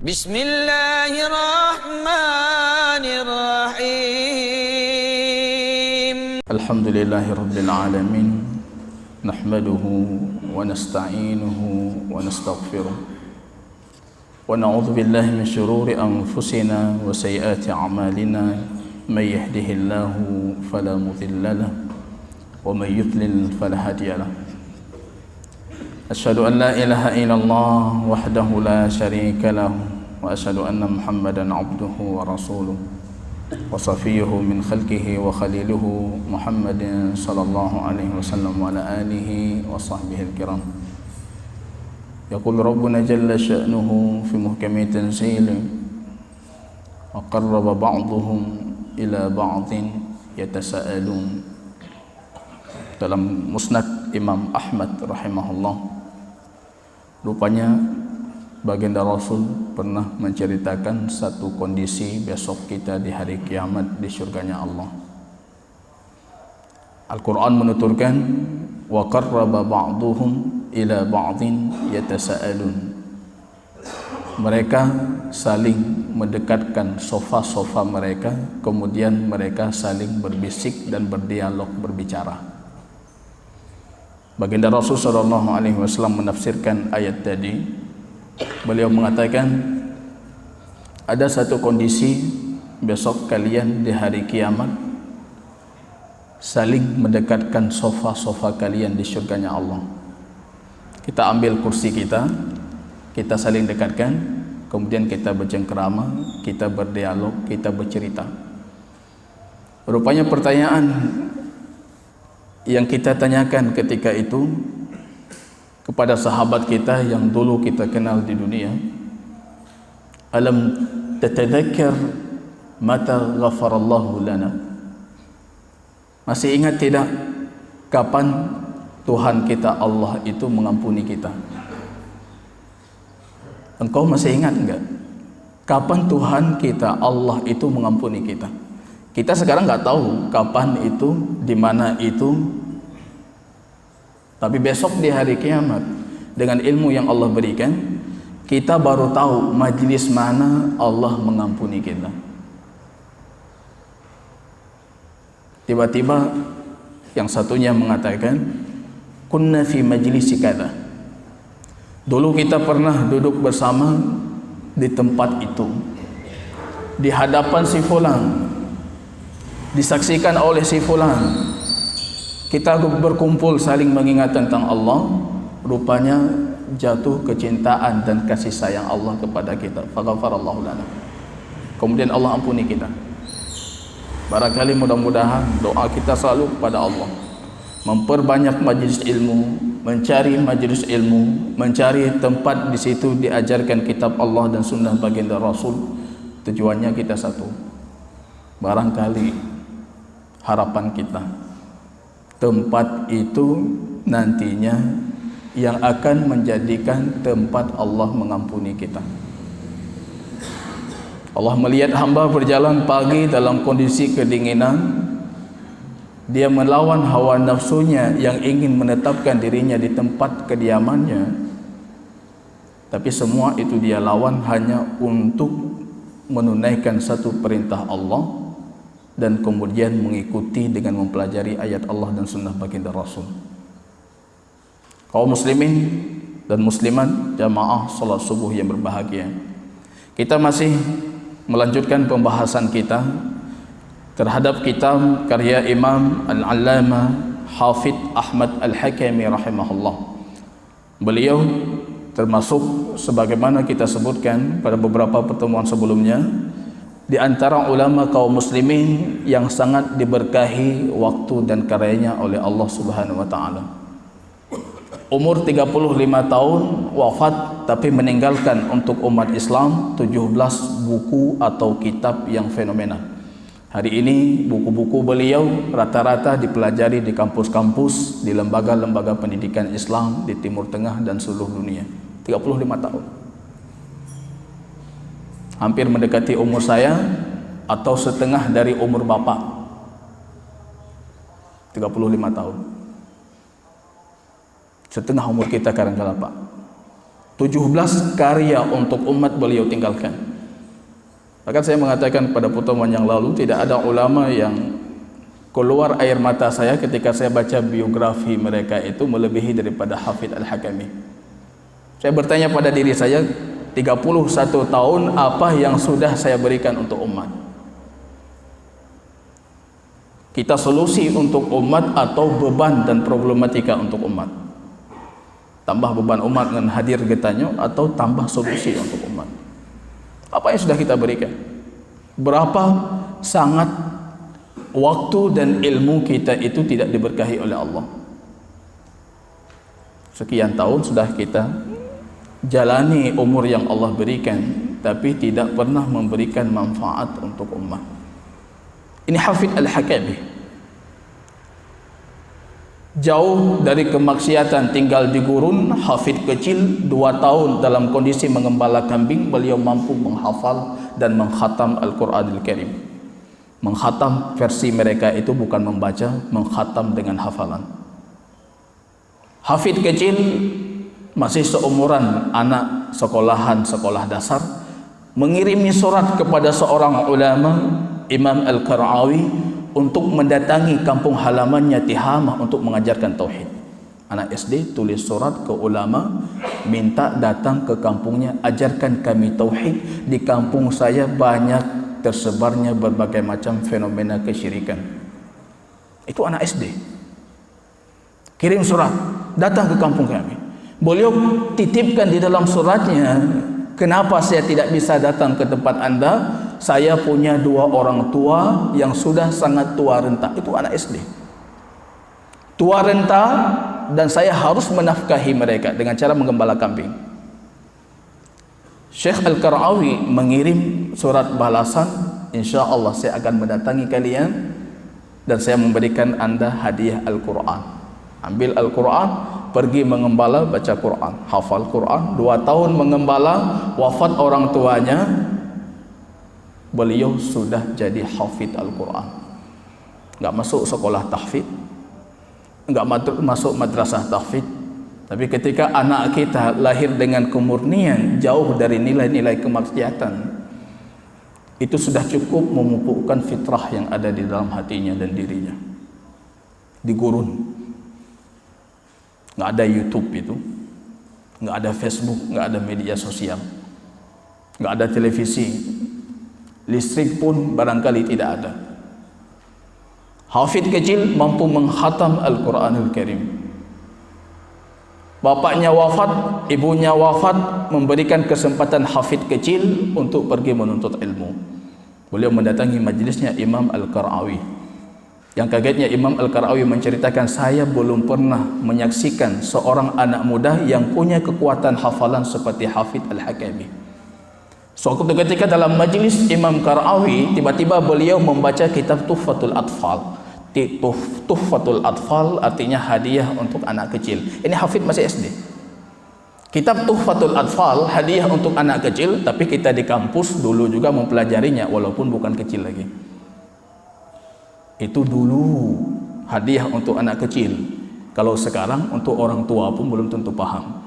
Bismillahirrahmanirrahim. Alhamdulillahirabbil alamin. Nahmaduhu wa nasta'inuhu wa nastaghfiruh. Wa na'udzu billahi min shururi anfusina wa sayyiati a'malina. May yahdihillahu fala mudilla lahu wa may yudlil fala hadiya lahu. Asyhadu an la ilaha illallah wahdahu la syarika lahu wa asyhadu anna Muhammadan abduhu wa rasuluh wa safiyyuhu min khalqihi wa khaliluhu Muhammadin sallallahu alaihi wasallam wa ala alihi wa sahbihi al-kiram. Yaqul rabbuna jalla sya'nuhu fi muhkami tanzili wa qarraba ba'dhum ila ba'dhin yatasaalun. Dalam Musnad Imam Ahmad rahimahullah, rupanya baginda Rasul pernah menceritakan satu kondisi besok kita di hari kiamat di surganya Allah. Al-Quran menuturkan, wa qarraba ba'duhum ila ba'dhin yatasaalun. Mereka saling mendekatkan sofa-sofa mereka, kemudian mereka saling berbisik dan berdialog, berbicara. Baginda Rasul sallallahu alaihi wasallam menafsirkan ayat tadi. Beliau mengatakan, ada satu kondisi besok kalian di hari kiamat saling mendekatkan sofa-sofa kalian di surganya Allah. Kita ambil kursi kita saling dekatkan, kemudian kita bercengkerama, kita berdialog, kita bercerita. Rupanya pertanyaan yang kita tanyakan ketika itu kepada sahabat kita yang dulu kita kenal di dunia, alam tatadzakkar mata ghafarallahu lana? Masih ingat tidak kapan Tuhan kita Allah itu mengampuni kita? Engkau masih ingat enggak kapan Tuhan kita Allah itu mengampuni kita? Kita sekarang nggak tahu kapan itu, di mana itu, tapi besok di hari kiamat dengan ilmu yang Allah berikan, kita baru tahu majlis mana Allah mengampuni kita. Tiba-tiba yang satunya mengatakan, kunna fi majlisi kadza. Dulu kita pernah duduk bersama di tempat itu, di hadapan si fulan, disaksikan oleh si fulan. Kita berkumpul saling mengingat tentang Allah. Rupanya jatuh kecintaan dan kasih sayang Allah kepada kita. Faghfarallahu lana. Kemudian Allah ampuni kita. Barangkali mudah-mudahan doa kita selalu kepada Allah, memperbanyak majlis ilmu, mencari majlis ilmu, mencari tempat di situ diajarkan kitab Allah dan sunnah baginda Rasul. Tujuannya kita satu, barangkali harapan kita tempat itu nantinya yang akan menjadikan tempat Allah mengampuni kita. Allah melihat hamba berjalan pagi dalam kondisi kedinginan, dia melawan hawa nafsunya yang ingin menetapkan dirinya di tempat kediamannya, tapi semua itu dia lawan hanya untuk menunaikan satu perintah Allah dan kemudian mengikuti dengan mempelajari ayat Allah dan sunnah baginda Rasul. Kaum muslimin dan muslimat jamaah salat subuh yang berbahagia, kita masih melanjutkan pembahasan kita terhadap kitab karya Imam Al-Allamah Hafidh Ahmad Al-Hakami rahimahullah. Beliau termasuk sebagaimana kita sebutkan pada beberapa pertemuan sebelumnya, di antara ulama kaum muslimin yang sangat diberkahi waktu dan karyanya oleh Allah Subhanahu wa taala. Umur 35 tahun wafat, tapi meninggalkan untuk umat Islam 17 buku atau kitab yang fenomenal. Hari ini buku-buku beliau rata-rata dipelajari di kampus-kampus, di lembaga-lembaga pendidikan Islam di Timur Tengah dan seluruh dunia. 35 tahun. Hampir mendekati umur saya atau setengah dari umur bapak. 35 tahun. Setengah umur kita kadang-kadang Pak. 17 karya untuk umat beliau tinggalkan. Bahkan saya mengatakan pada pertemuan yang lalu, tidak ada ulama yang keluar air mata saya ketika saya baca biografi mereka itu melebihi daripada Hafidz Al-Hakami. Saya bertanya pada diri saya, 31 tahun apa yang sudah saya berikan untuk umat? Kita solusi untuk umat atau beban dan problematika untuk umat? Tambah beban umat dengan hadir getahnya atau tambah solusi untuk umat? Apa yang sudah kita berikan? Berapa sangat waktu dan ilmu kita itu tidak diberkahi oleh Allah. Sekian tahun sudah kita jalani umur yang Allah berikan, tapi tidak pernah memberikan manfaat untuk umat. Ini Hafidz Al-Hakami. Jauh dari kemaksiatan, tinggal di gurun, hafidz kecil 2 tahun dalam kondisi mengembala kambing, beliau mampu menghafal dan mengkhatam Al-Quranul Karim. Mengkhatam versi mereka itu bukan membaca, mengkhatam dengan hafalan. Hafidz kecil masih seumuran anak sekolahan sekolah dasar, mengirimi surat kepada seorang ulama, Imam Al-Qara'awi, untuk mendatangi kampung halamannya Tihamah untuk mengajarkan tauhid. Anak SD tulis surat ke ulama, minta datang ke kampungnya, ajarkan kami tauhid. Di kampung saya banyak tersebarnya berbagai macam fenomena kesyirikan. Itu anak SD. Kirim surat, datang ke kampung kami. Beliau titipkan di dalam suratnya, kenapa saya tidak bisa datang ke tempat Anda? Saya punya 2 orang tua yang sudah sangat tua renta. Itu anak SD. Tua renta dan saya harus menafkahi mereka dengan cara menggembala kambing. Syekh Al-Qara'awi mengirim surat balasan, insya Allah saya akan mendatangi kalian dan saya memberikan Anda hadiah Al-Quran. Ambil Al-Quran, pergi mengembala, baca Quran, hafal Quran. 2 tahun mengembala, wafat orang tuanya, beliau sudah jadi hafidz Al-Quran. Enggak masuk sekolah tahfidz, enggak masuk madrasah tahfidz, tapi ketika anak kita lahir dengan kemurnian, jauh dari nilai-nilai kemaksiatan, itu sudah cukup memupukkan fitrah yang ada di dalam hatinya dan dirinya. Di gurun, enggak ada YouTube itu, enggak ada Facebook, enggak ada media sosial, enggak ada televisi, listrik pun barangkali tidak ada. Hafidz kecil mampu mengkhatam Al-Quranul Karim. Bapaknya wafat, ibunya wafat, memberikan kesempatan hafidz kecil untuk pergi menuntut ilmu. Beliau mendatangi majlisnya Imam Al-Qara'awi. Yang kagetnya Imam Al-Qara'awi menceritakan, saya belum pernah menyaksikan seorang anak muda yang punya kekuatan hafalan seperti Hafidz Al-Hakami. Suatu ketika dalam majlis Imam Qara'awi, tiba-tiba beliau membaca kitab Tuhfatul Atfal. Tuhfatul Atfal artinya hadiah untuk anak kecil. Ini Hafidz masih SD. Kitab Tuhfatul Atfal, hadiah untuk anak kecil, tapi kita di kampus dulu juga mempelajarinya walaupun bukan kecil lagi. Itu dulu hadiah untuk anak kecil. Kalau sekarang untuk orang tua pun belum tentu paham.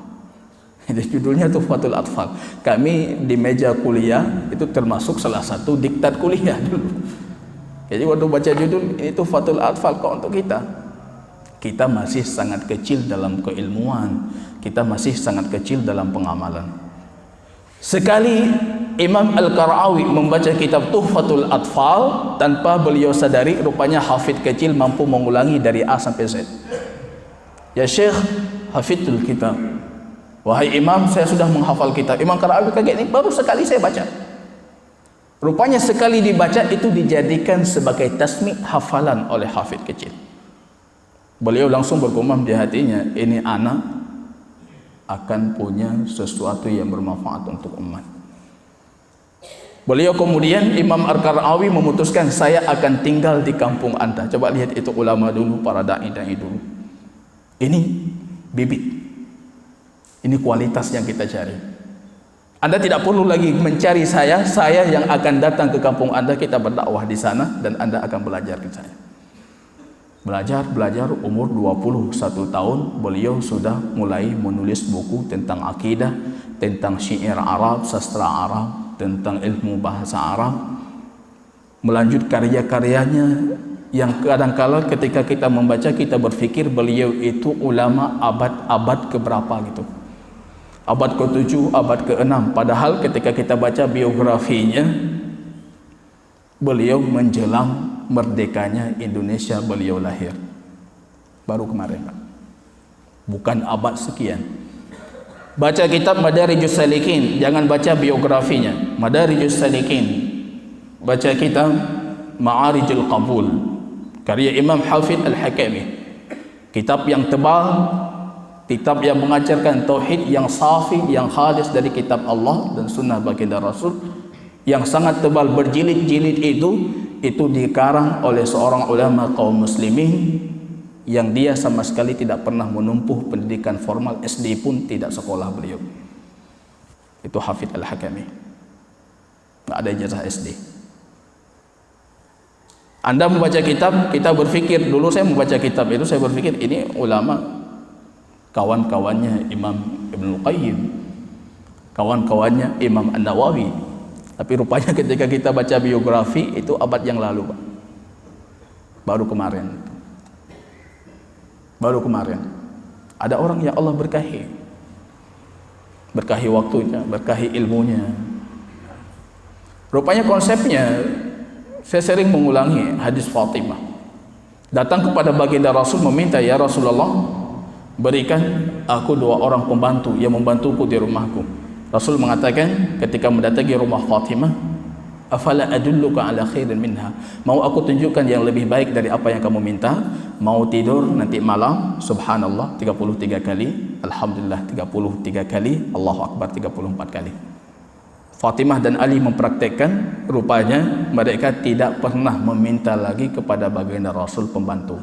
Jadi judulnya Tuhfatul Atfal. Kami di meja kuliah itu termasuk salah satu diktat kuliah dulu. Jadi waktu baca judul ini Tuhfatul Atfal kok untuk kita. Kita masih sangat kecil dalam keilmuan, kita masih sangat kecil dalam pengamalan. Sekali Imam Al-Qara'awi membaca kitab Tuhfatul Atfal, tanpa beliau sadari rupanya hafidz kecil mampu mengulangi dari A sampai Z. Ya Syekh, hafidhul kitab. Wahai Imam, saya sudah menghafal kitab. Imam Qara'awi kaget, ini baru sekali saya baca. Rupanya sekali dibaca itu dijadikan sebagai tasmi' hafalan oleh hafidz kecil. Beliau langsung bergumam di hatinya, ini anak akan punya sesuatu yang bermanfaat untuk umat. Beliau kemudian, Imam Al-Qara'awi memutuskan, saya akan tinggal di kampung Anda. Coba lihat itu ulama dulu, para da'i-da'i dulu. Ini bibit. Ini kualitas yang kita cari. Anda tidak perlu lagi mencari saya yang akan datang ke kampung Anda, kita berdakwah di sana dan Anda akan belajar ke saya. Belajar umur 21 tahun beliau sudah mulai menulis buku tentang akidah, tentang syair Arab, sastra Arab, tentang ilmu bahasa Arab. Melanjut karya-karyanya yang kadang-kala ketika kita membaca kita berfikir beliau itu ulama abad keberapa gitu. Abad ke-7, abad ke-6. Padahal ketika kita baca biografinya, beliau menjelang merdekanya Indonesia beliau lahir. Baru kemarin, Pak. Bukan abad sekian. Baca kitab Madarijus Salikin, jangan baca biografinya. Madarijus Salikin. Baca kitab Ma'arijul Qabul, karya Imam Hafidh Al-Hakami. Kitab yang tebal, kitab yang mengajarkan tauhid yang safi, yang khalis dari kitab Allah dan sunnah baginda Rasul, yang sangat tebal berjilid-jilid itu dikarang oleh seorang ulama kaum muslimin yang dia sama sekali tidak pernah menempuh pendidikan formal, SD pun tidak sekolah beliau. Itu Hafidh Al-Hakami. Tidak ada ijazah SD. Anda membaca kitab, kita berpikir, dulu saya membaca kitab itu saya berpikir ini ulama kawan-kawannya Imam Ibnul Qayyim, kawan-kawannya Imam An-Nawawi. Tapi rupanya ketika kita baca biografi itu abad yang lalu, Pak. Baru kemarin ada orang yang Allah berkahi waktunya, berkahi ilmunya. Rupanya konsepnya, saya sering mengulangi hadis Fatimah. Datang kepada baginda Rasul meminta, ya Rasulullah, berikan aku 2 orang pembantu yang membantuku di rumahku. Rasul mengatakan ketika mendatangi rumah Fatimah, afala adulluka ala khairin minha, mau aku tunjukkan yang lebih baik dari apa yang kamu minta? Mau tidur nanti malam subhanallah 33 kali, alhamdulillah 33 kali, Allahu akbar 34 kali. Fatimah dan Ali mempraktekkan, rupanya mereka tidak pernah meminta lagi kepada baginda Rasul pembantu.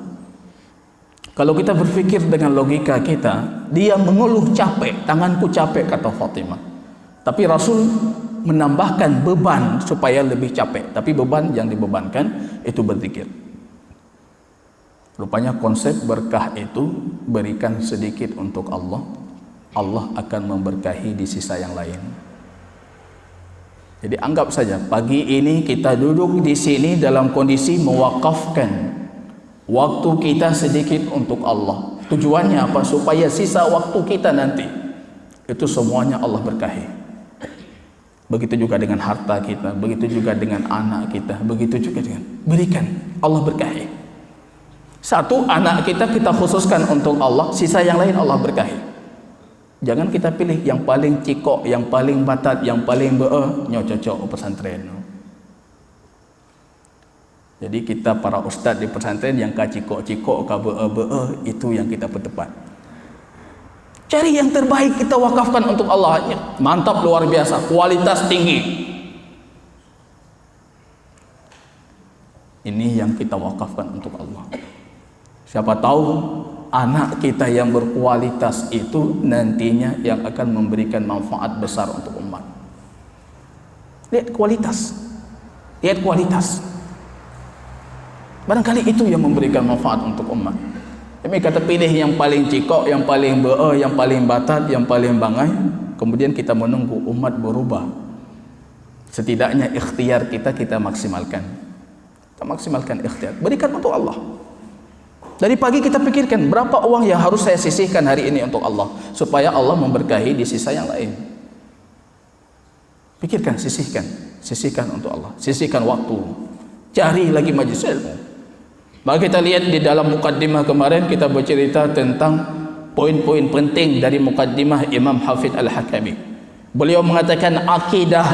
Kalau kita berpikir dengan logika kita, dia mengeluh capek, tanganku capek kata Fatimah. Tapi Rasul menambahkan beban supaya lebih capek. Tapi beban yang dibebankan itu berzikir. Rupanya konsep berkah itu berikan sedikit untuk Allah, Allah akan memberkahi di sisa yang lain. Jadi anggap saja pagi ini kita duduk di sini dalam kondisi mewakafkan waktu kita sedikit untuk Allah. Tujuannya apa? Supaya sisa waktu kita nanti itu semuanya Allah berkahi. Begitu juga dengan harta kita, begitu juga dengan anak kita, begitu juga dengan berikan, Allah berkahi. Satu, anak kita khususkan untuk Allah, sisa yang lain Allah berkahi. Jangan kita pilih yang paling cikok, yang paling batat, yang paling cocok pesantren. Jadi kita para ustaz di pesantren yang cikok-cikok, itu yang kita bertepat. Cari yang terbaik kita wakafkan untuk Allah. Mantap, luar biasa, kualitas tinggi. Ini yang kita wakafkan untuk Allah. Siapa tahu anak kita yang berkualitas itu nantinya yang akan memberikan manfaat besar untuk umat. Lihat kualitas. Lihat kualitas. Barangkali itu yang memberikan manfaat untuk umat. Tapi kata pilih yang paling cikok, yang paling yang paling batat, yang paling bangai, kemudian kita menunggu umat berubah. Setidaknya ikhtiar kita maksimalkan. Kita maksimalkan ikhtiar. Berikan untuk Allah. Dari pagi kita pikirkan berapa uang yang harus saya sisihkan hari ini untuk Allah, supaya Allah memberkahi di sisa yang lain. Pikirkan, sisihkan untuk Allah. Sisihkan waktu. Cari lagi majlis ilmu. Maka kita lihat di dalam mukaddimah kemarin kita bercerita tentang poin-poin penting dari mukaddimah Imam Hafidh Al-Hakami. Beliau mengatakan akidah,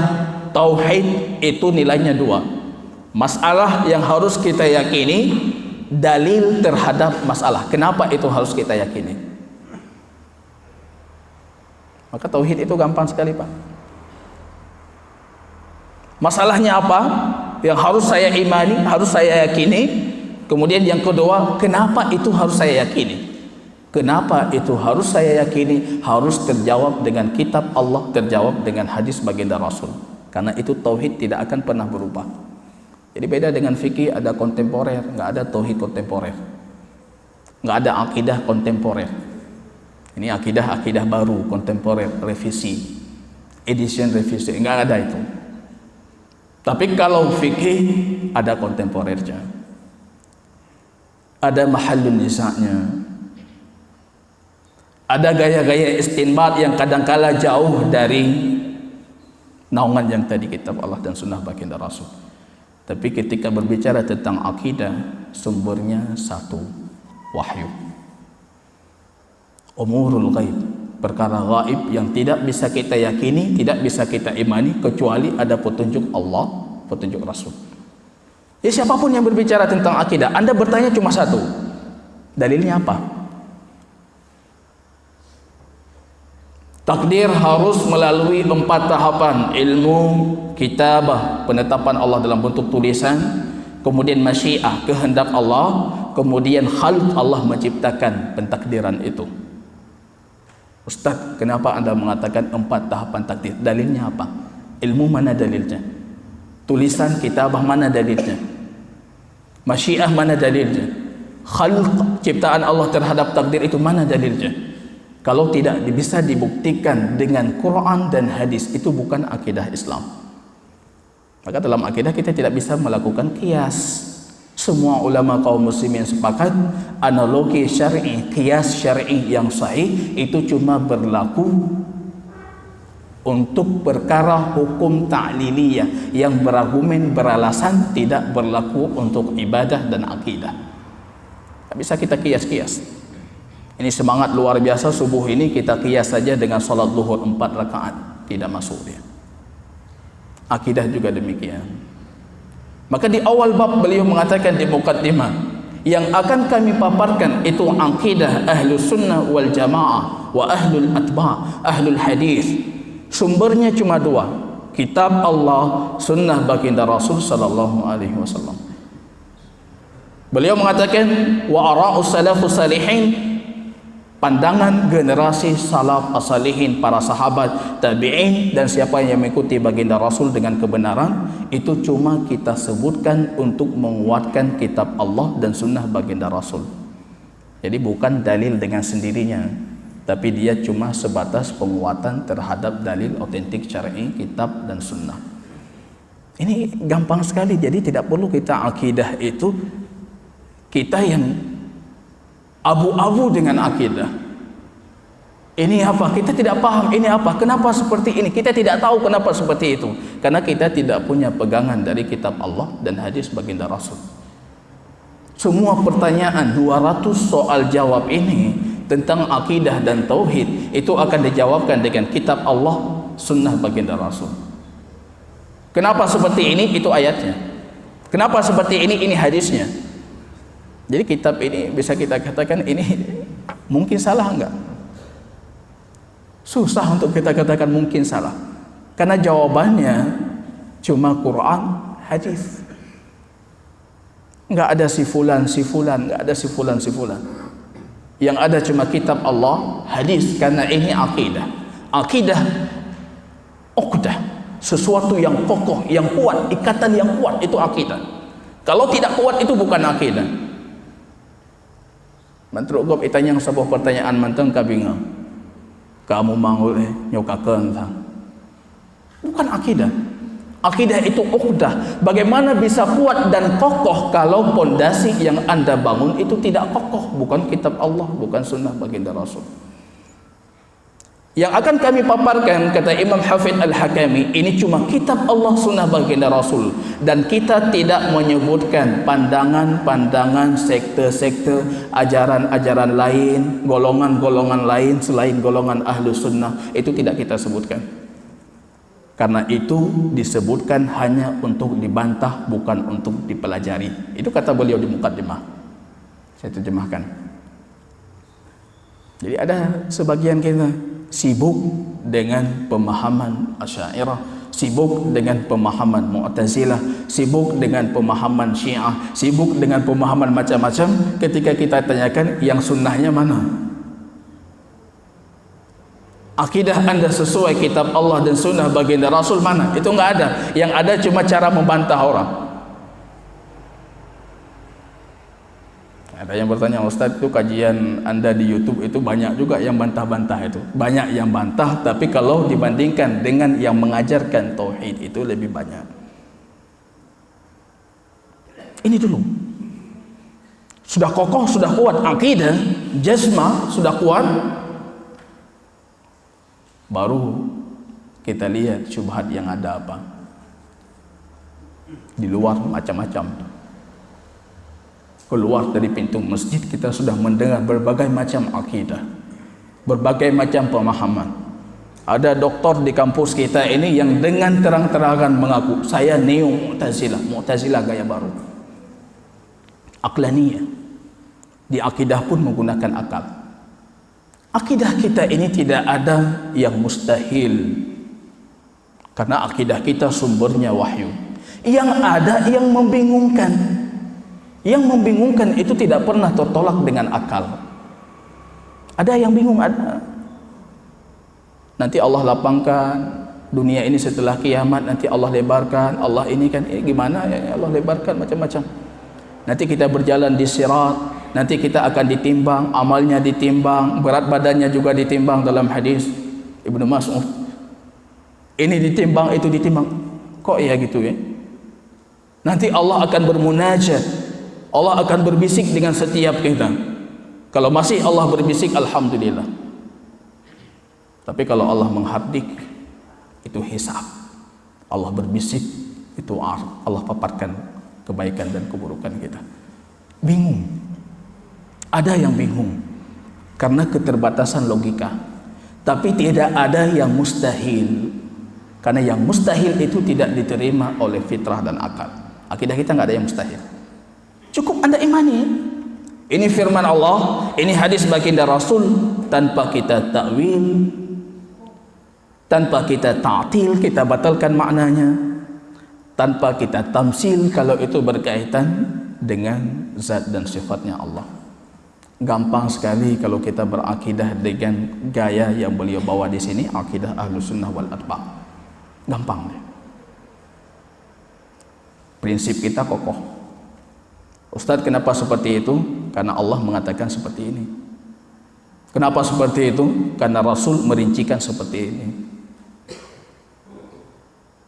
tauhid itu nilainya 2. Masalah yang harus kita yakini, dalil terhadap masalah. Kenapa itu harus kita yakini? Maka tauhid itu gampang sekali, Pak. Masalahnya apa? Yang harus saya imani, harus saya yakini. Kemudian yang kedua, kenapa itu harus saya yakini? Kenapa itu harus saya yakini? Harus terjawab dengan kitab Allah, terjawab dengan hadis baginda Rasul. Karena itu tauhid tidak akan pernah berubah. Jadi beda dengan fikih, ada kontemporer, nggak ada tauhid kontemporer. nggak ada akidah kontemporer. Ini akidah baru, kontemporer, revisi, edition revisi, nggak ada itu. Tapi kalau fikih ada kontemporernya, ada mahallun nisa'nya, ada gaya-gaya istinbat yang kadangkala jauh dari naungan yang tadi kitab Allah dan sunnah baginda Rasul. Tapi ketika berbicara tentang akidah, sumbernya satu, wahyu. Umurul ghaib, perkara gaib yang tidak bisa kita yakini, tidak bisa kita imani kecuali ada petunjuk Allah, petunjuk Rasul. Ya, siapapun yang berbicara tentang akidah, Anda bertanya cuma satu, dalilnya apa? Takdir harus melalui 4 tahapan: ilmu, kitabah, penetapan Allah dalam bentuk tulisan, kemudian masyiah, kehendak Allah, kemudian khalq, Allah menciptakan pentakdiran itu. Ustaz, kenapa Anda mengatakan 4 tahapan takdir? Dalilnya apa? Ilmu mana dalilnya? Tulisan, kitabah mana dalilnya? Masyiah mana dalilnya? Khalq, ciptaan Allah terhadap takdir itu mana dalilnya? Kalau tidak bisa dibuktikan dengan Quran dan hadis, itu bukan akidah Islam. Maka dalam akidah kita tidak bisa melakukan qiyas. Semua ulama kaum muslimin sepakat analogi syar'i, qiyas syar'i yang sahih itu cuma berlaku untuk perkara hukum ta'liliyah yang berargumen, beralasan, tidak berlaku untuk ibadah dan akidah. Tak bisa kita qiyas-qiyas. Ini semangat luar biasa subuh ini kita qiyas saja dengan salat zuhur 4 rakaat, tidak masuk dia. Akidah juga demikian. Maka di awal bab beliau mengatakan di muqaddimah, yang akan kami paparkan itu akidah ahlus sunnah wal jamaah wa ahlul atba', ahlul hadis. Sumbernya cuma 2, kitab Allah, sunnah baginda Rasul sallallahu alaihi wasallam. Beliau mengatakan wa ara'us salafus salihin, pandangan generasi salaf as-salihin, para sahabat, tabi'in, dan siapa yang mengikuti baginda Rasul dengan kebenaran, itu cuma kita sebutkan untuk menguatkan kitab Allah dan sunnah baginda Rasul. Jadi bukan dalil dengan sendirinya, tapi dia cuma sebatas penguatan terhadap dalil otentik syar'i kitab dan sunnah. Ini gampang sekali, jadi tidak perlu kita akidah itu kita yang abu-abu dengan akidah. Ini apa? Kita tidak paham ini apa? Kenapa seperti ini? Kita tidak tahu kenapa seperti itu. Karena kita tidak punya pegangan dari kitab Allah dan hadis baginda Rasul. Semua pertanyaan 200 soal jawab ini tentang akidah dan tauhid itu akan dijawabkan dengan kitab Allah, sunnah baginda Rasul. Kenapa seperti ini? Itu ayatnya. Kenapa seperti ini? Ini hadisnya. Jadi kitab ini bisa kita katakan ini mungkin salah enggak? Susah untuk kita katakan mungkin salah. Karena jawabannya cuma Quran, hadis. Enggak ada si fulan, enggak ada si fulan. Yang ada cuma kitab Allah, hadis, karena ini akidah. Akidah uqdah, sesuatu yang kokoh, yang kuat, ikatan yang kuat, itu akidah. Kalau tidak kuat itu bukan akidah. Mantruk gop itanya sebuah pertanyaan manteng kabinga. Kamu mangul nyokakeun tang. Bukan akidah. Akidah itu uqdah. Bagaimana bisa kuat dan kokoh kalau pondasi yang Anda bangun itu tidak kokoh, bukan kitab Allah, bukan sunnah baginda Rasul. Yang akan kami paparkan, kata Imam Hafidh Al-Hakami, ini cuma kitab Allah, sunnah baginda Rasul, dan kita tidak menyebutkan pandangan-pandangan, sekte-sekte, ajaran-ajaran lain, golongan-golongan lain selain golongan ahlu sunnah, itu tidak kita sebutkan. Karena itu disebutkan hanya untuk dibantah, bukan untuk dipelajari. Itu kata beliau di muqaddimah. Saya terjemahkan. Jadi ada sebagian kita sibuk dengan pemahaman Asy'ariyah, sibuk dengan pemahaman Mu'tazilah, sibuk dengan pemahaman Syiah, sibuk dengan pemahaman macam-macam. Ketika kita tanyakan yang sunnahnya mana? Akidah Anda sesuai kitab Allah dan sunnah baginda Rasul mana? Itu enggak ada. Yang ada cuma cara membantah orang. Ada yang bertanya, Ustaz, itu kajian Anda di YouTube itu banyak juga yang bantah-bantah itu. Banyak yang bantah, tapi kalau dibandingkan dengan yang mengajarkan tauhid itu lebih banyak. Ini dulu. Sudah kokoh, sudah kuat akidah, jazmah sudah kuat. Baru kita lihat syubhat yang ada apa. Di luar macam-macam. Keluar dari pintu masjid kita sudah mendengar berbagai macam akidah, berbagai macam pemahaman. Ada doktor di kampus kita ini yang dengan terang-terangan mengaku, saya neo Mu'tazilah gaya baru, aqlaniyah. Di akidah pun menggunakan akal. Akidah kita ini tidak ada yang mustahil, karena akidah kita sumbernya wahyu. Yang ada yang membingungkan. Yang membingungkan itu tidak pernah tertolak dengan akal. Ada yang bingung, ada. Nanti Allah lapangkan dunia ini setelah kiamat, nanti Allah lebarkan, Allah ini kan gimana ya, Allah lebarkan macam-macam. Nanti kita berjalan di sirat, nanti kita akan ditimbang, amalnya ditimbang, berat badannya juga ditimbang dalam hadis Ibnu Mas'ud. Ini ditimbang, itu ditimbang. Kok ya gitu ya? Nanti Allah akan bermunajat. Allah akan berbisik dengan setiap kita. Kalau masih Allah berbisik, alhamdulillah. Tapi kalau Allah menghardik, itu hisab. Allah berbisik, itu Allah paparkan kebaikan dan keburukan kita. Bingung. Ada yang bingung karena keterbatasan logika. Tapi tidak ada yang mustahil, karena yang mustahil itu tidak diterima oleh fitrah dan akal. Akidah kita nggak ada yang mustahil. Cukup Anda imani. Ini firman Allah, ini hadis baginda Rasul, tanpa kita takwil, tanpa kita ta'til, kita batalkan maknanya, tanpa kita tamsil kalau itu berkaitan dengan zat dan sifatnya Allah. Gampang sekali kalau kita berakidah dengan gaya yang beliau bawa di sini, akidah Ahlus Sunnah wal Atba'. Gampang deh. Prinsip kita kokoh. Ustadz, kenapa seperti itu? Karena Allah mengatakan seperti ini. Kenapa seperti itu? Karena Rasul merincikan seperti ini.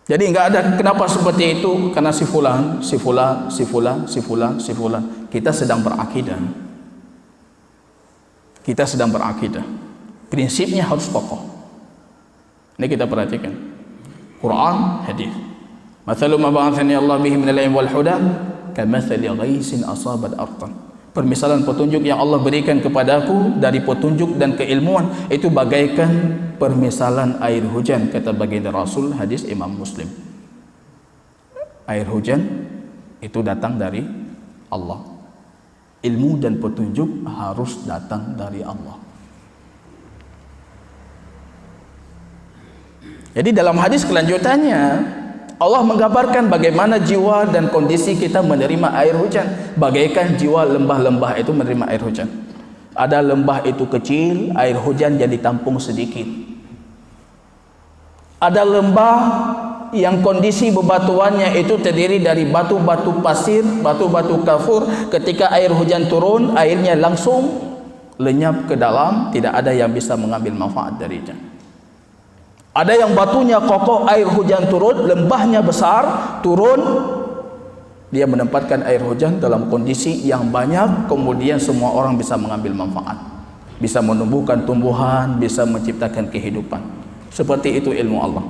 Jadi nggak ada kenapa seperti itu, karena si fulan. Kita sedang berakidah. Kita sedang berakidah. Prinsipnya harus kokoh. Ini kita perhatikan. Quran, hadis. Mathalu ma ba'athani Allah bihi minal ilmi wal huda kamathali ghaisin asabat ardan. Permisalan petunjuk yang Allah berikan kepadaku dari petunjuk dan keilmuan itu bagaikan permisalan air hujan, kata baginda Rasul, hadis Imam Muslim. Air hujan itu datang dari Allah. Ilmu dan petunjuk harus datang dari Allah. Jadi dalam hadis kelanjutannya Allah menggambarkan bagaimana jiwa dan kondisi kita menerima air hujan, bagaikan jiwa lembah-lembah itu menerima air hujan. Ada lembah itu kecil, air hujan jadi tampung sedikit. Ada lembah yang kondisi bebatuannya itu terdiri dari batu-batu pasir, batu-batu kafur. Ketika air hujan turun, airnya langsung lenyap ke dalam, tidak ada yang bisa mengambil manfaat darinya. Ada yang batunya kokoh, air hujan turun, lembahnya besar, turun, dia menempatkan air hujan dalam kondisi yang banyak, kemudian semua orang bisa mengambil manfaat, bisa menumbuhkan tumbuhan, bisa menciptakan kehidupan. Seperti itu ilmu Allah.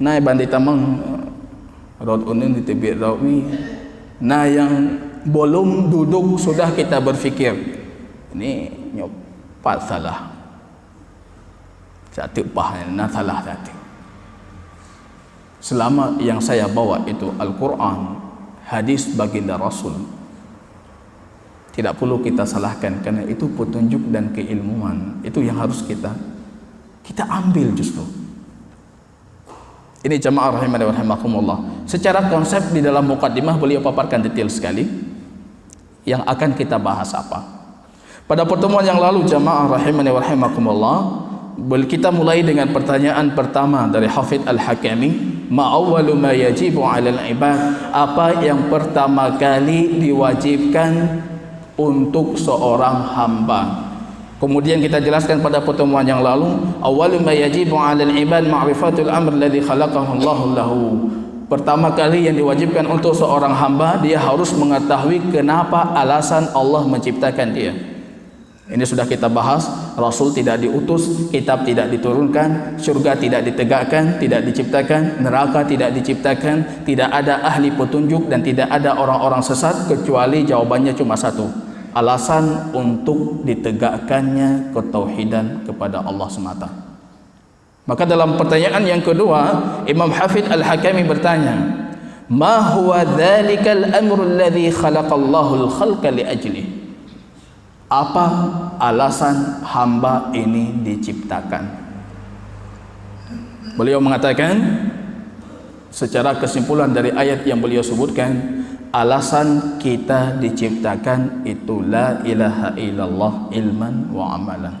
Nah, bandit tamang rod unin di tibik rawi. Nah, yang belum duduk sudah kita berfikir ini nyopat salah. Satu pahanya salah satu. Selama yang saya bawa itu Al-Quran, hadis baginda Rasul, tidak perlu kita salahkan, karena itu petunjuk dan keilmuan. Itu yang harus kita ambil justru. Ini jamaah rahimani wa rahimakumullah. Secara konsep di dalam muqaddimah beliau paparkan detail sekali yang akan kita bahas apa. Pada pertemuan yang lalu jamaah rahimani wa rahimakumullah, kita mulai dengan pertanyaan pertama dari Hafidz Al-Hakami, ma awwalu ma yajibu 'alal ibad, apa yang pertama kali diwajibkan untuk seorang hamba. Kemudian kita jelaskan pada pertemuan yang lalu, awwalu ma yajibu 'alal 'ibad ma'rifatul amr alladhi khalaqahu Allah lahu. Pertama kali yang diwajibkan untuk seorang hamba, dia harus mengetahui kenapa alasan Allah menciptakan dia. Ini sudah kita bahas, Rasul tidak diutus, kitab tidak diturunkan, syurga tidak ditegakkan, tidak diciptakan, neraka tidak diciptakan, tidak ada ahli petunjuk dan tidak ada orang-orang sesat, kecuali jawabannya cuma satu, alasan untuk ditegakkannya ketauhidan kepada Allah semata. Maka dalam pertanyaan yang kedua, Imam Hafidh Al-Hakami bertanya, ma huwa dhalikal amru alladhi khalaqallahu al-khalqa li ajlihi? Apa alasan hamba ini diciptakan? Beliau mengatakan secara kesimpulan dari ayat yang beliau sebutkan, alasan kita diciptakan itu la ilaha illallah ilman wa amalan,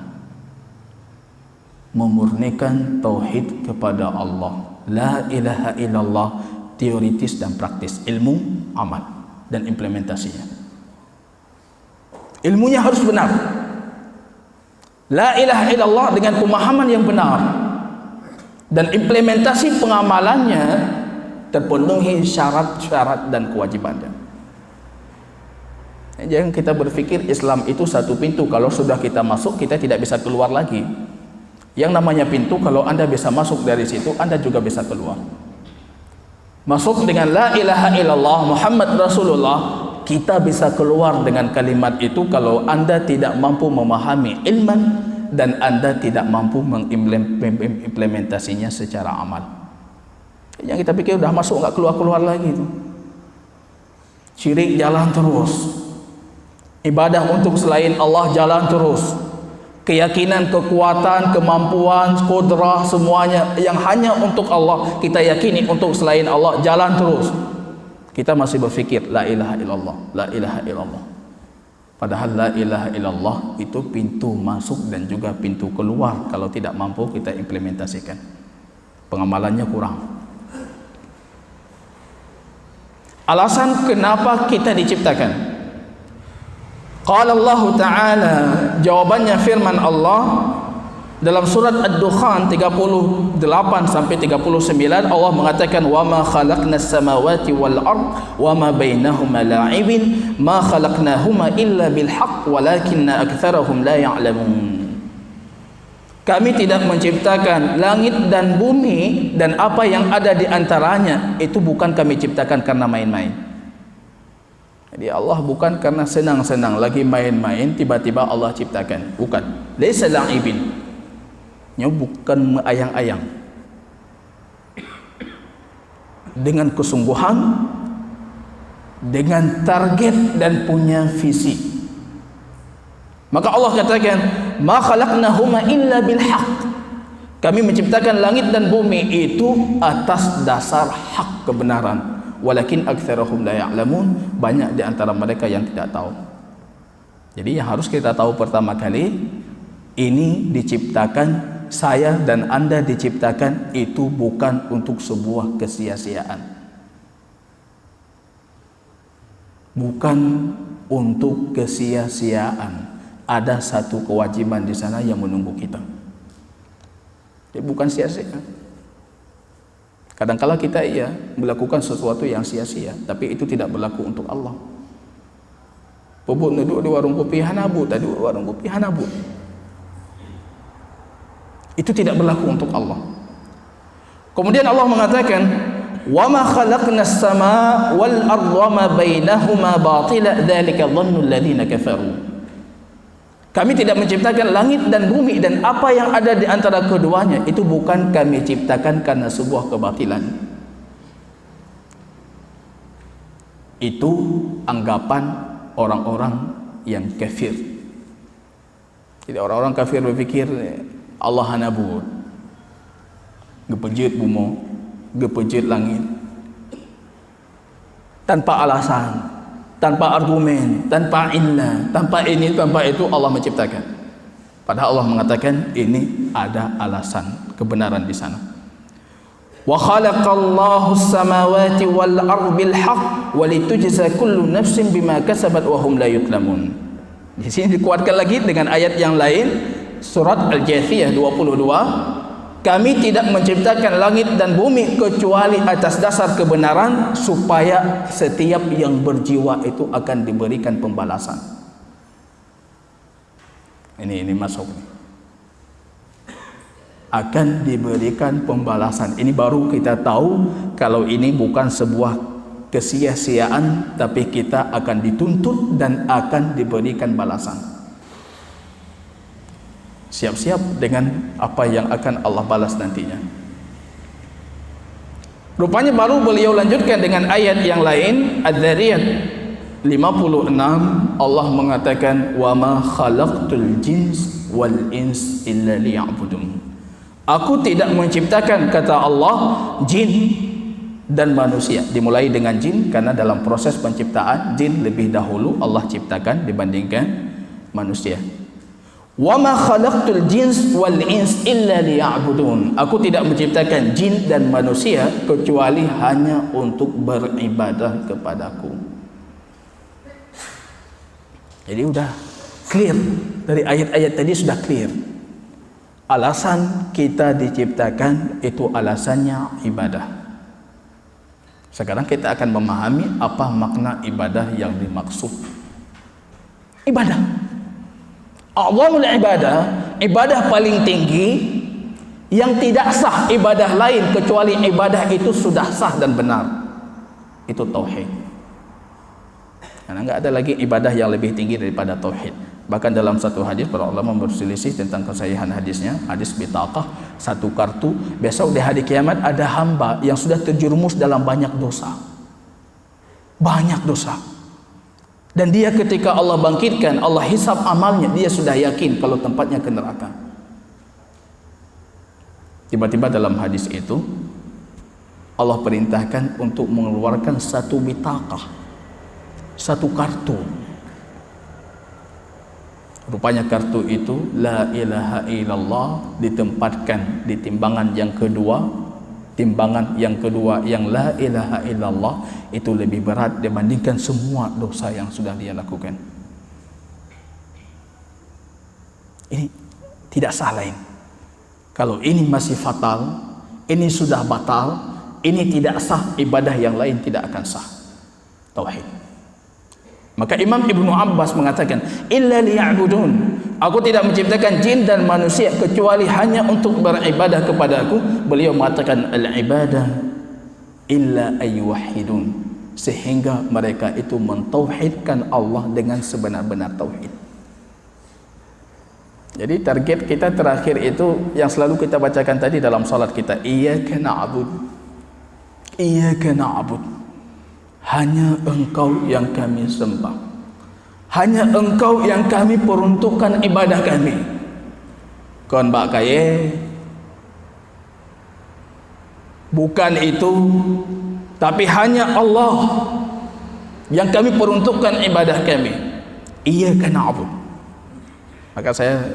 memurnikan tauhid kepada Allah. La ilaha illallah teoritis dan praktis, ilmu, amal dan implementasinya. Ilmunya harus benar. La ilaha illallah dengan pemahaman yang benar, dan implementasi pengamalannya terpenuhi syarat-syarat dan kewajibannya. Jangan kita berpikir Islam itu satu pintu, kalau sudah kita masuk kita tidak bisa keluar lagi. Yang namanya pintu, kalau Anda bisa masuk dari situ, Anda juga bisa keluar. Masuk dengan la ilaha illallah Muhammad Rasulullah, kita bisa keluar dengan kalimat itu kalau Anda tidak mampu memahami ilman dan Anda tidak mampu mengimplementasinya secara amal. Yang kita pikir udah masuk nggak keluar-keluar lagi itu. Syirik jalan terus, ibadah untuk selain Allah jalan terus, keyakinan, kekuatan, kemampuan, kudrah, semuanya yang hanya untuk Allah kita yakini untuk selain Allah jalan terus. Kita masih berpikir la ilaha illallah, la ilaha illallah. Padahal la ilaha illallah itu pintu masuk dan juga pintu keluar kalau tidak mampu kita implementasikan. Pengamalannya kurang. Alasan kenapa kita diciptakan? Qala Allah Ta'ala, jawabannya firman Allah dalam surat Ad-Dukhan 38 sampai 39, Allah mengatakan wa ma khalaqnas samawati wal ard wa ma bainahuma la'ibin ma khalaqnahuma illa bil haqq walakinna aktsarahum la ya'lamun. Kami tidak menciptakan langit dan bumi dan apa yang ada di antaranya, itu bukan kami ciptakan karena main-main. Jadi Allah bukan karena senang-senang lagi main-main tiba-tiba Allah ciptakan, bukan. Laisa la'ibin, bukan meayang-ayang, dengan kesungguhan, dengan target dan punya visi. Maka Allah katakan ma khalaqnahuma illa bil haqq, kami menciptakan langit dan bumi itu atas dasar hak, kebenaran. Walakin aktsarahum la ya'lamun, banyak di antara mereka yang tidak tahu. Jadi yang harus kita tahu pertama kali, ini diciptakan, saya dan Anda diciptakan itu bukan untuk sebuah kesia-siaan, bukan untuk kesia-siaan. Ada satu kewajiban di sana yang menunggu kita. Jadi bukan sia-sia. Kadang-kala kita melakukan sesuatu yang sia-sia, tapi itu tidak berlaku untuk Allah. Pebut duduk di warung kopi Hanabu, tadi warung kopi Hanabu. Itu tidak berlaku untuk Allah. Kemudian Allah mengatakan, "Wa ma khalaqnas samaa wal arda wa ma bainahuma batila dzalika dhannu alladziina kafaru." Kami tidak menciptakan langit dan bumi dan apa yang ada di antara keduanya, itu bukan kami ciptakan karena sebuah kebatilan. Itu anggapan orang-orang yang kafir. Jadi orang-orang kafir berpikir Allah hanabut, gepejut bumi, gepejut langit, tanpa alasan, tanpa argumen, tanpa illah, tanpa ini, tanpa itu Allah menciptakan. Padahal Allah mengatakan ini ada alasan, kebenaran di sana. Wa khalaqallahu as-samawati wal ardi bil haqq wa litujza kullu nafsin bima kasabat wa hum la yutlamun. Di sini dikuatkan lagi dengan ayat yang lain, surat Al-Jathiyah 22, kami tidak menciptakan langit dan bumi kecuali atas dasar kebenaran, supaya setiap yang berjiwa itu akan diberikan pembalasan. Ini masuk nih. Akan diberikan pembalasan. Ini baru kita tahu kalau ini bukan sebuah kesia-siaan, tapi kita akan dituntut dan akan diberikan balasan. Siap-siap dengan apa yang akan Allah balas nantinya. Rupanya baru beliau lanjutkan dengan ayat yang lain, Adz-Dzariyat 56, Allah mengatakan, wa ma khalaqtul jins wal ins illa liya'budun. Aku tidak menciptakan, kata Allah, jin dan manusia. Dimulai dengan jin karena dalam proses penciptaan jin lebih dahulu Allah ciptakan dibandingkan manusia. Wa ma khalaqtul jins wal ins illa liya'budun. Aku tidak menciptakan jin dan manusia kecuali hanya untuk beribadah kepadaku. Jadi udah clear dari ayat-ayat tadi, sudah clear. Alasan kita diciptakan itu alasannya ibadah. Sekarang kita akan memahami apa makna ibadah yang dimaksud. Ibadah, a'zamul ibadah, ibadah paling tinggi yang tidak sah ibadah lain kecuali ibadah itu sudah sah dan benar, itu tauhid. Karena enggak ada lagi ibadah yang lebih tinggi daripada tauhid. Bahkan dalam satu hadis para ulama berselisih tentang kesahihan hadisnya, hadis bitaqah, satu kartu. Besok di hari kiamat ada hamba yang sudah terjerumus dalam banyak dosa, dan dia ketika Allah bangkitkan, Allah hisab amalnya, dia sudah yakin kalau tempatnya ke neraka. Tiba-tiba dalam hadis itu Allah perintahkan untuk mengeluarkan satu bitaqah, satu kartu. Rupanya kartu itu la ilaha illallah ditempatkan di timbangan yang kedua. Timbangan yang kedua yang la ilaha illallah itu lebih berat dibandingkan semua dosa yang sudah dia lakukan. Ini tidak sah lain. Kalau ini masih fatal, ini sudah batal, ini tidak sah, ibadah yang lain tidak akan sah. Tauhid. Maka Imam Ibnu Abbas mengatakan, illa liya'budun. Aku tidak menciptakan jin dan manusia kecuali hanya untuk beribadah kepadaku. Beliau mengatakan al-ibadah illa ayyuhidun, sehingga mereka itu mentauhidkan Allah dengan sebenar-benar tauhid. Jadi target kita terakhir itu yang selalu kita bacakan tadi dalam salat kita, iyyaka na'bud, iyyaka na'bud. Hanya Engkau yang kami sembah, hanya Engkau yang kami peruntukkan ibadah kami. Kon bak kaye, bukan itu, tapi hanya Allah yang kami peruntukkan ibadah kami. Iyyaka na'bud. Maka saya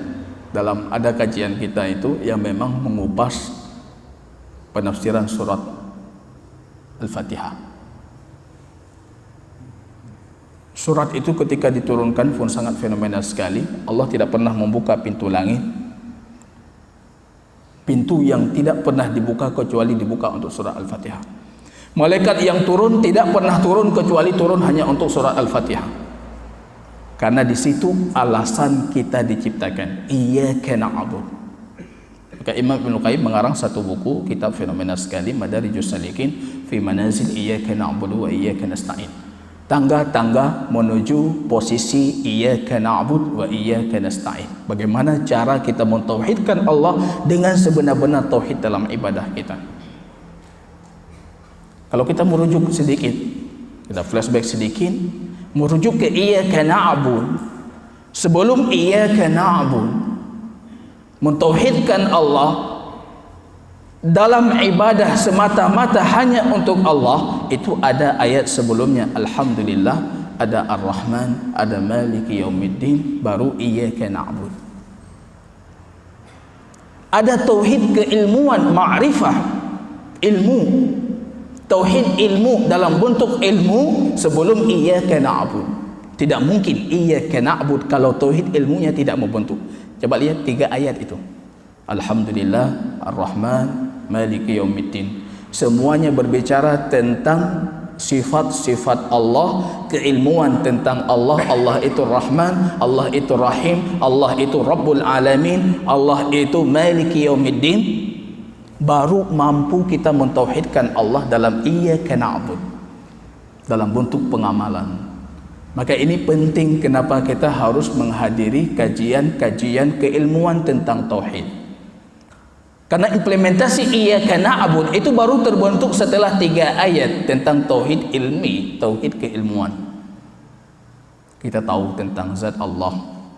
dalam ada kajian kita itu yang memang mengupas penafsiran surat Al-Fatihah. Surat itu ketika diturunkan pun sangat fenomenal sekali. Allah tidak pernah membuka pintu langit, pintu yang tidak pernah dibuka kecuali dibuka untuk surat Al-Fatihah. Malaikat yang turun tidak pernah turun kecuali turun hanya untuk surat Al-Fatihah. Karena di situ alasan kita diciptakan, iyyaka na'bud. Maka Imam Ibnu Qayyim mengarang satu buku kitab fenomenal sekali, Madarijus Salikin fi Manazil Iyyaka na'budu wa iyyaka nasta'in. Tangga-tangga menuju posisi iyyaka na'bud wa iyyaka nasta'in. Bagaimana cara kita mentauhidkan Allah dengan sebenar-benar tauhid dalam ibadah kita. Kalau kita merujuk sedikit, kita flashback sedikit, merujuk ke iyyaka na'bud. Sebelum iyyaka na'bud, mentauhidkan Allah dalam ibadah semata-mata hanya untuk Allah, itu ada ayat sebelumnya, alhamdulillah, ada ar-Rahman, ada Maliki Yaumiddin, baru iyyaka na'bud. Ada tauhid keilmuan, ma'rifah, ilmu, tauhid ilmu dalam bentuk ilmu sebelum iyyaka na'bud. Tidak mungkin iyyaka na'bud kalau tauhid ilmunya tidak membentuk. Coba lihat 3 ayat itu. Alhamdulillah, Ar-Rahman, Maliki Yaumiddin. Semuanya berbicara tentang sifat-sifat Allah, keilmuan tentang Allah. Allah itu Rahman, Allah itu Rahim, Allah itu Rabbul Alamin, Allah itu Maliki Yaumiddin. Baru mampu kita mentauhidkan Allah dalam iyyaka na'bud, dalam bentuk pengamalan. Maka ini penting kenapa kita harus menghadiri kajian-kajian keilmuan tentang tauhid. Karena implementasi iyyaka na'bud itu baru terbentuk setelah 3 ayat tentang tauhid ilmi, tauhid keilmuan. Kita tahu tentang zat Allah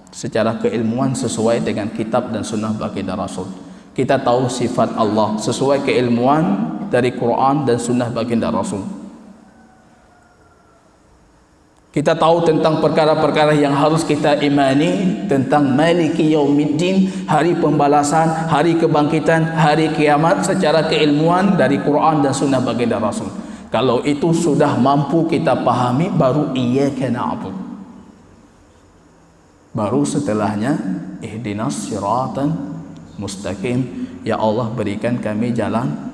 secara keilmuan sesuai dengan kitab dan sunnah baginda Rasul. Kita tahu sifat Allah sesuai keilmuan dari Quran dan sunnah baginda Rasul. Kita tahu tentang perkara-perkara yang harus kita imani tentang Maliki Yaumiddin, hari pembalasan, hari kebangkitan, hari kiamat secara keilmuan dari Quran dan sunnah baginda Rasul. Kalau itu sudah mampu kita pahami, baru iyyaka na'bud. Baru setelahnya ihdinas siratan mustaqim. Ya Allah, berikan kami jalan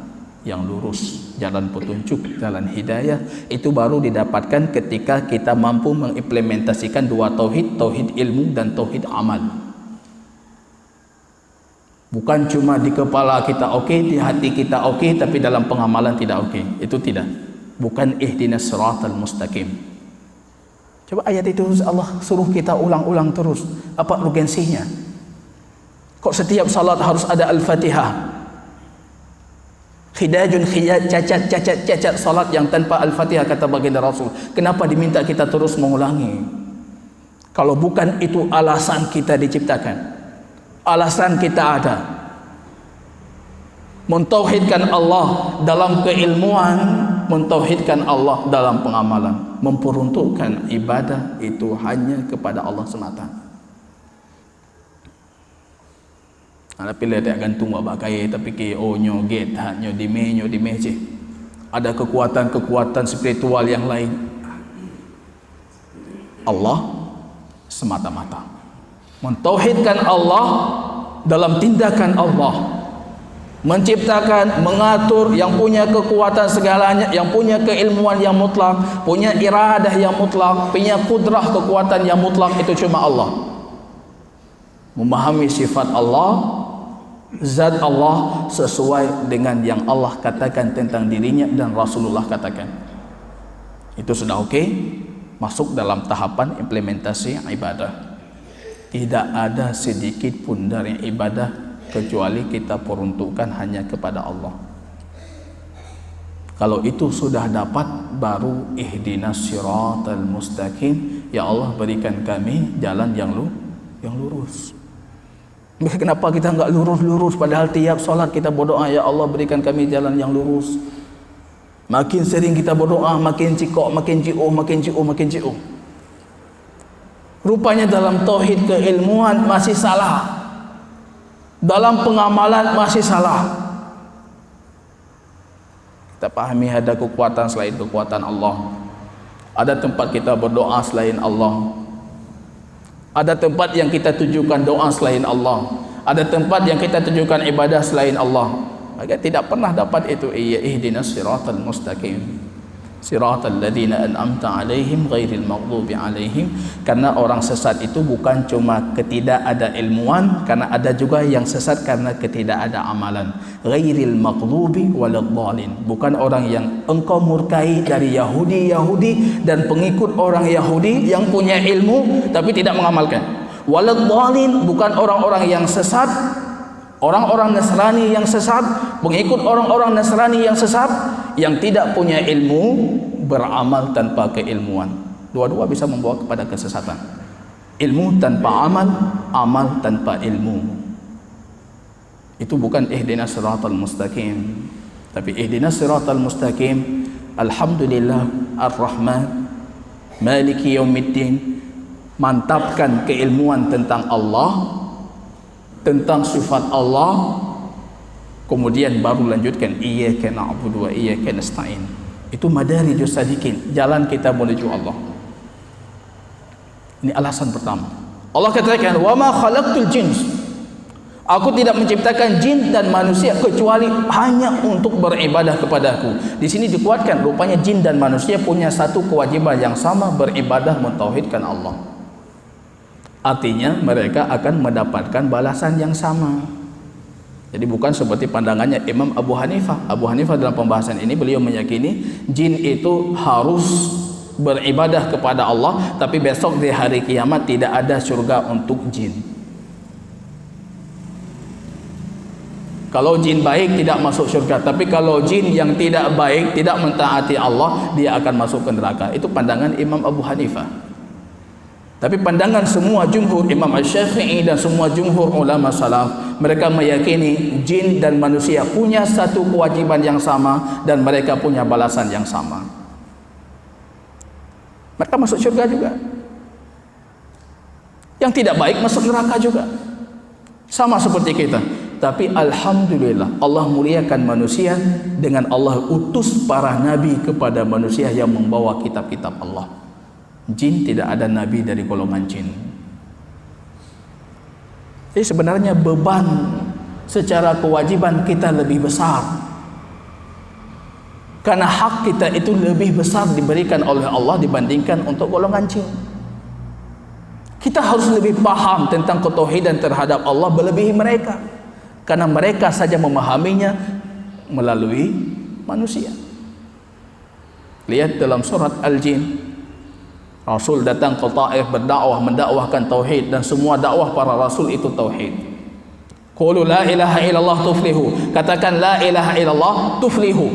yang lurus, jalan petunjuk, jalan hidayah. Itu baru didapatkan ketika kita mampu mengimplementasikan 2 tauhid, tauhid ilmu dan tauhid amal. Bukan cuma di kepala kita oke, di hati kita oke, tapi dalam pengamalan tidak oke. Itu tidak. Bukan ihdinas siratal mustaqim. Coba ayat itu Allah suruh kita ulang-ulang terus. Apa urgensinya? Kok setiap salat harus ada Al-Fatihah? Khidajun khiyat, cacat salat yang tanpa Al-Fatihah, kata baginda Rasul. Kenapa diminta kita terus mengulangi? Kalau bukan itu alasan kita diciptakan, alasan kita ada. Mentauhidkan Allah dalam keilmuan, mentauhidkan Allah dalam pengamalan, memperuntukkan ibadah itu hanya kepada Allah semata. Ada pilih tak gantung buat kaya tapi ke nyo get nyo dime je. Ada kekuatan-kekuatan spiritual yang lain. Allah semata-mata. Mentauhidkan Allah dalam tindakan Allah. Menciptakan, mengatur, yang punya kekuatan segalanya, yang punya keilmuan yang mutlak, punya iradah yang mutlak, punya kudrah kekuatan yang mutlak, itu cuma Allah. Memahami sifat Allah, zat Allah sesuai dengan yang Allah katakan tentang dirinya dan Rasulullah katakan. Itu sudah oke, masuk dalam tahapan implementasi ibadah. Tidak ada sedikit pun dari ibadah kecuali kita peruntukkan hanya kepada Allah. Kalau itu sudah dapat, baru ihdinas siratal mustaqim. Ya Allah, berikan kami jalan yang lurus. Kenapa kita enggak lurus-lurus, padahal tiap solat kita berdoa, ya Allah berikan kami jalan yang lurus. Makin sering kita berdoa, makin cikok, makin ciu. Rupanya dalam tauhid keilmuan masih salah, dalam pengamalan masih salah. Kita pahami ada kekuatan selain kekuatan Allah, ada tempat kita berdoa selain Allah, ada tempat yang kita tujukan doa selain Allah, ada tempat yang kita tujukan ibadah selain Allah. Maka tidak pernah dapat itu ihdinas siratal mustaqim, siratal ladzina an'amta alaihim ghairil maghdubi alaihim. Karena orang sesat itu bukan cuma ketidakada ilmuwan, karena ada juga yang sesat karena ketidakada amalan. Ghairil maghdubi waladhdallin, bukan orang yang engkau murkai dari Yahudi dan pengikut orang Yahudi yang punya ilmu tapi tidak mengamalkan. Waladhdallin, bukan orang-orang yang sesat, orang-orang Nasrani yang sesat, pengikut orang-orang Nasrani yang sesat, yang tidak punya ilmu, beramal tanpa keilmuan. Dua-dua bisa membawa kepada kesesatan. Ilmu tanpa amal, amal tanpa ilmu. Itu bukan ihdinas siratal mustaqim, tapi ihdinas siratal mustaqim. Alhamdulillah Ar-Rahman Maliki Yaumiddin, mantapkan keilmuan tentang Allah, tentang sifat Allah, kemudian baru lanjutkan iyyaka na'budu wa iyyaka nasta'in. Itu madarijus salikin, jalan kita menuju Allah. Ini alasan pertama. Allah katakan, "Wa ma khalaqtul jins." Aku tidak menciptakan jin dan manusia kecuali hanya untuk beribadah kepadaku. Di sini dikuatkan rupanya jin dan manusia punya satu kewajiban yang sama, beribadah mentauhidkan Allah. Artinya mereka akan mendapatkan balasan yang sama. Jadi bukan seperti pandangannya Imam Abu Hanifah. Abu Hanifah dalam pembahasan ini beliau meyakini jin itu harus beribadah kepada Allah, tapi besok di hari kiamat tidak ada surga untuk jin. Kalau jin baik tidak masuk surga, tapi kalau jin yang tidak baik, tidak mentaati Allah, dia akan masuk ke neraka. Itu pandangan Imam Abu Hanifah. Tapi pandangan semua jumhur, Imam Asy-Syafi'i dan semua jumhur ulama salaf, mereka meyakini jin dan manusia punya satu kewajiban yang sama dan mereka punya balasan yang sama. Mereka masuk surga juga. Yang tidak baik masuk neraka juga. Sama seperti kita. Tapi alhamdulillah Allah muliakan manusia dengan Allah utus para nabi kepada manusia yang membawa kitab-kitab Allah. Jin tidak ada nabi dari golongan jin. Jadi sebenarnya beban secara kewajiban kita lebih besar, karena hak kita itu lebih besar diberikan oleh Allah dibandingkan untuk golongan jin. Kita harus lebih paham tentang ketauhidan terhadap Allah melebihi mereka, karena mereka saja memahaminya melalui manusia. Lihat dalam surat Al-Jin, Rasul datang ke Taif berdakwah, mendakwahkan tauhid, dan semua dakwah para rasul itu tauhid. Qulu la ilaha illallah tuflihu. Katakan la ilaha illallah tuflihu.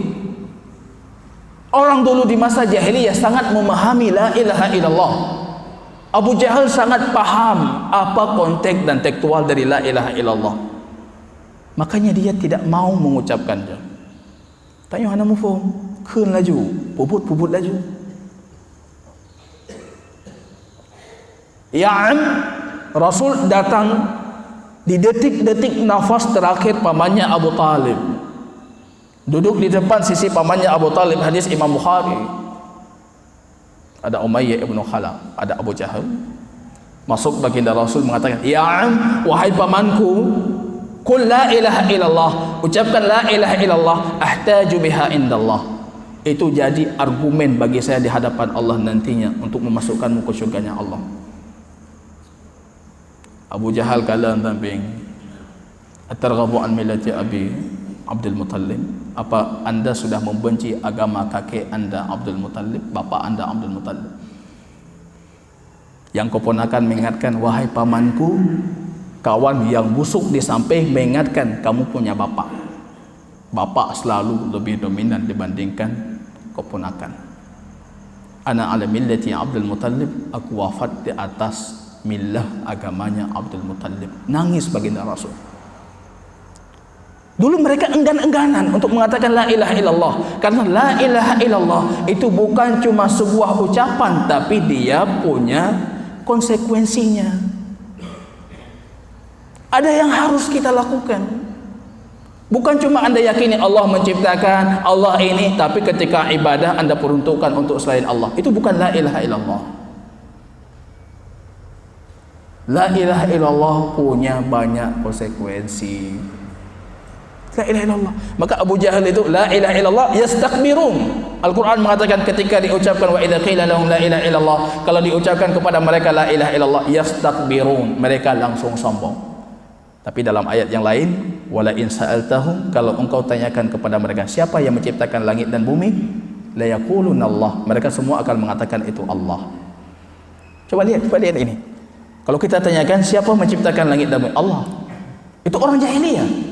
Orang dulu di masa jahiliyah sangat memahami la ilaha illallah. Abu Jahal sangat paham apa konteks dan tekstual dari la ilaha illallah. Makanya dia tidak mau mengucapkannya. Tanya anak mufum, keun laju, puput laju. Ya'am, Rasul datang di detik-detik nafas terakhir pamannya Abu Talib. Duduk di depan sisi pamannya Abu Talib, hadis Imam Bukhari. Ada Umayyah ibn Khalaf, ada Abu Jahal. Masuk baginda Rasul mengatakan, "Ya'am, wahai pamanku, qul la ilaha illallah." Ucapkan la ilaha illallah, ahtaju biha indallah. Itu jadi argumen bagi saya di hadapan Allah nantinya untuk memasukkanmu ke surganya Allah. Abu Jahal kala tamping, "Atarghabu an millati abi Abdul Muttalib?" Apa anda sudah membenci agama kakek anda Abdul Muttalib, bapa anda Abdul Muttalib? Yang keponakan mengingatkan, "Wahai pamanku, kawan yang busuk di samping mengingatkan kamu punya bapak. Bapak selalu lebih dominan dibandingkan keponakan. Ana ala millati Abdul Muttalib, aku wafat di atas millah agamanya Abdul Muttalib." Nangis baginda Rasul. Dulu mereka enggan-engganan untuk mengatakan la ilaha illallah, karena la ilaha illallah itu bukan cuma sebuah ucapan, tapi dia punya konsekuensinya. Ada yang harus kita lakukan. Bukan cuma anda yakini Allah menciptakan, Allah ini, tapi ketika ibadah anda peruntukkan untuk selain Allah. Itu bukan la ilaha illallah. La ilaha illallah punya banyak konsekuensi. La ilaha illallah. Maka Abu Jahal itu la ilaha illallah yastakbirun. Al-Quran mengatakan ketika diucapkan wa idza qila lahum la ilaha illallah, kalau diucapkan kepada mereka la ilaha illallah yastakbirun, mereka langsung sombong. Tapi dalam ayat yang lain, wala in sa'altahum, kalau engkau tanyakan kepada mereka siapa yang menciptakan langit dan bumi, la yaquluna Allah, mereka semua akan mengatakan itu Allah. Coba lihat ini. Kalau kita tanyakan siapa menciptakan langit dan bumi, Allah. Itu orang jahiliyah.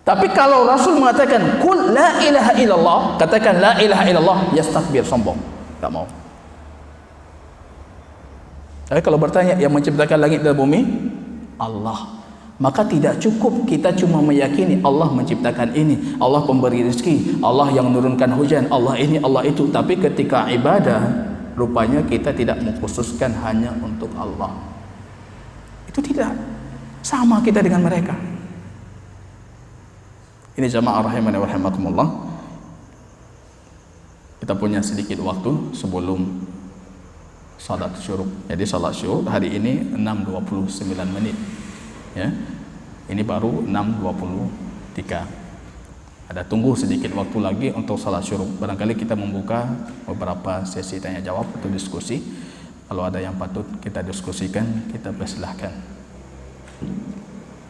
Tapi kalau Rasul mengatakan qul la ilaha illallah, katakan la ilaha illallah, yastakbir, sombong, tak mau. Tapi kalau bertanya yang menciptakan langit dan bumi, Allah. Maka tidak cukup kita cuma meyakini Allah menciptakan ini, Allah pemberi rezeki, Allah yang menurunkan hujan, Allah ini, Allah itu. Tapi ketika ibadah, rupanya kita tidak mengkhususkan hanya untuk Allah. Itu tidak sama kita dengan mereka. Ini jamaah rahimani wa rahimakumullah. Kita punya sedikit waktu sebelum salat syuruk. Jadi salat syuruk hari ini 6.29 menit. Ya. Ini baru 6.23. Ada tunggu sedikit waktu lagi untuk salat syuruk. Barangkali kita membuka beberapa sesi tanya jawab atau diskusi. Kalau ada yang patut kita diskusikan, kita persilahkan.